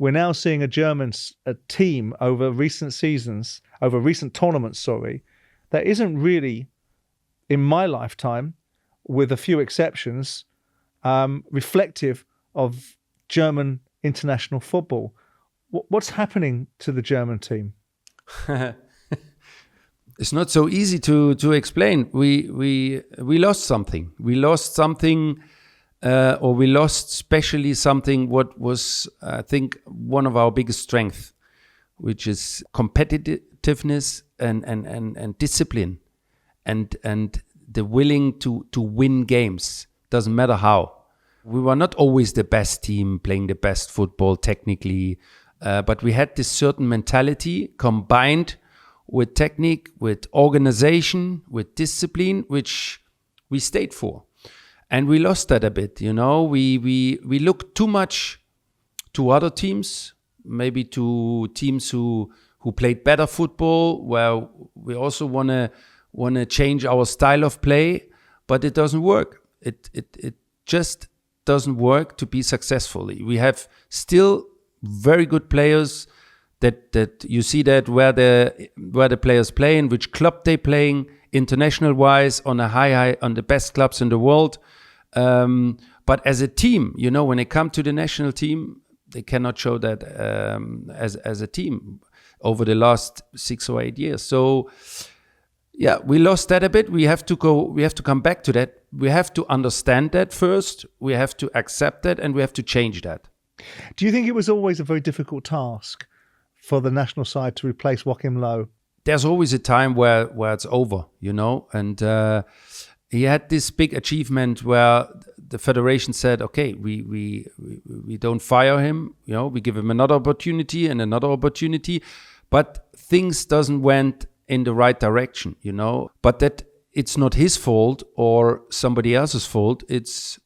we're now seeing a team over recent tournaments, that isn't really, in my lifetime, with a few exceptions, reflective of German international football. What's happening to the German team? It's not so easy to explain. We lost something. We lost something, or we lost especially something what was, I think, one of our biggest strengths, which is competitiveness and discipline, and the willing to win games. Doesn't matter how. We were not always the best team playing the best football technically, but we had this certain mentality combined with technique, with organization, with discipline, which we stayed for. And we lost that a bit, We looked too much to other teams, maybe to teams who played better football, where we also want to change our style of play, but it doesn't work. It just doesn't work to be successfully. We have still very good players that you see that where the players play, in which club they playing, international wise, on a high on the best clubs in the world. But as a team, when they come to the national team, they cannot show that as a team over the last 6 or 8 years. So yeah, we lost that a bit. We have to come back to that. We have to understand that first. We have to accept that, and we have to change that. Do you think it was always a very difficult task for the national side to replace Joachim Löw? There's always a time where it's over, and he had this big achievement where the federation said, okay, we don't fire him, we give him another opportunity and another opportunity, but things doesn't went in the right direction, but that it's not his fault or somebody else's fault. It's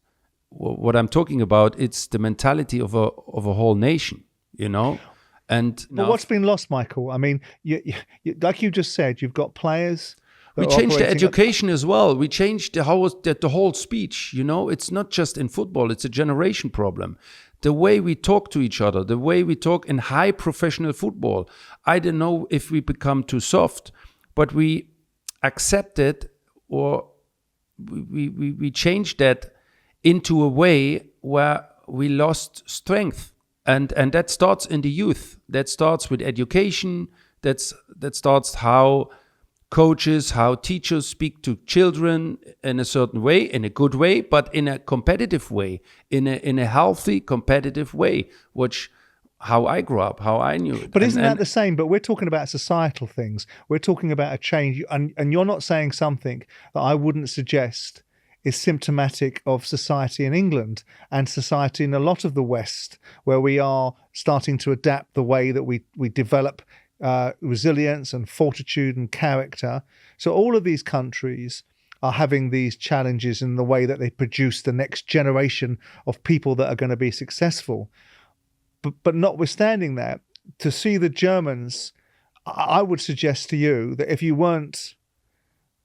what I'm talking about. It's the mentality of a whole nation, And now, what's been lost, Michael? I mean, you, like you just said, you've got players. We changed the education as well. We changed the whole speech. It's not just in football. It's a generation problem. The way we talk to each other, the way we talk in high professional football. I don't know if we become too soft, but we accept it, or we changed that into a way where we lost strength. And that starts in the youth. That starts with education. That starts how coaches, how teachers speak to children in a certain way, in a good way, but in a competitive way, in a healthy, competitive way, which how I grew up, how I knew it. But isn't that the same? But we're talking about societal things. We're talking about a change. And you're not saying something that I wouldn't suggest is symptomatic of society in England and society in a lot of the West, where we are starting to adapt the way that we develop resilience and fortitude and character. So all of these countries are having these challenges in the way that they produce the next generation of people that are going to be successful. But notwithstanding that, to see the Germans, I would suggest to you that if you weren't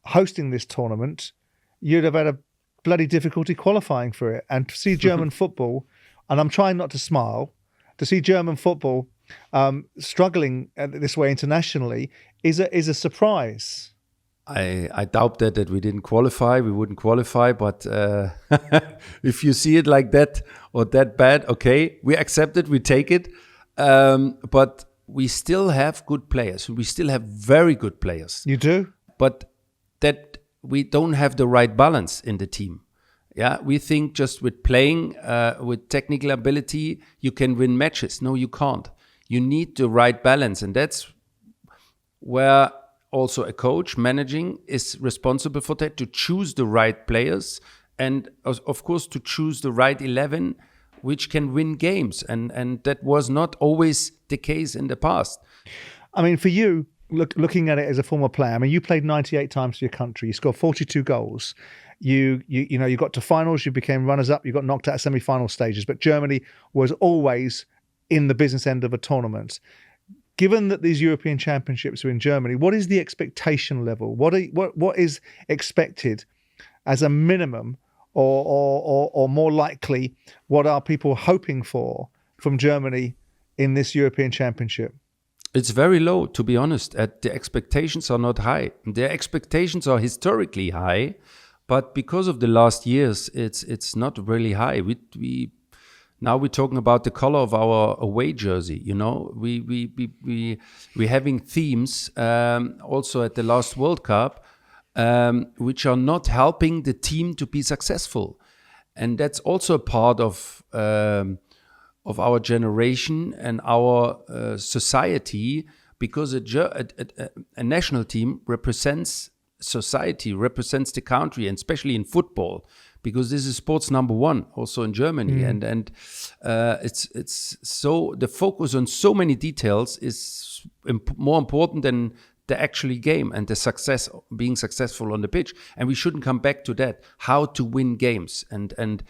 hosting this tournament, you'd have had a bloody difficulty qualifying for it. And to see German football, and I'm trying not to smile, to see German football struggling this way internationally is a surprise. I doubt that we didn't qualify. We wouldn't qualify, but if you see it like that or that bad, okay, we accept it, we take it. But we still have good players. We still have very good players. You do? But that we don't have the right balance in the team. Yeah, we think just with playing, with technical ability, you can win matches. No, you can't. You need the right balance, and that's where also a coach managing is responsible for that, to choose the right players and of course to choose the right 11 which can win games, and that was not always the case in the past. I mean, for you, looking at it as a former player, I mean, you played 98 times for your country, you scored 42 goals, you got to finals, you became runners-up, you got knocked out of semi-final stages, but Germany was always in the business end of a tournament. Given that these European Championships are in Germany, what is the expectation level? What is expected as a minimum, or more likely, what are people hoping for from Germany in this European Championship? It's very low, to be honest. The expectations are not high. The expectations are historically high, but because of the last years, it's not really high. Now we're talking about the color of our away jersey. You know, we're having themes also at the last World Cup, which are not helping the team to be successful, and that's also a part of our generation and our society, because a national team represents society, represents the country, and especially in football, because this is sports number one also in Germany. And it's so the focus on so many details is more important than the actual game and the success, being successful on the pitch. And we shouldn't come back to that, how to win games, and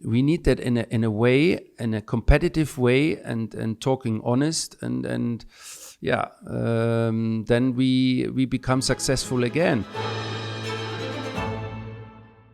we need that in a way, in a competitive way, and talking honest, and then we become successful again.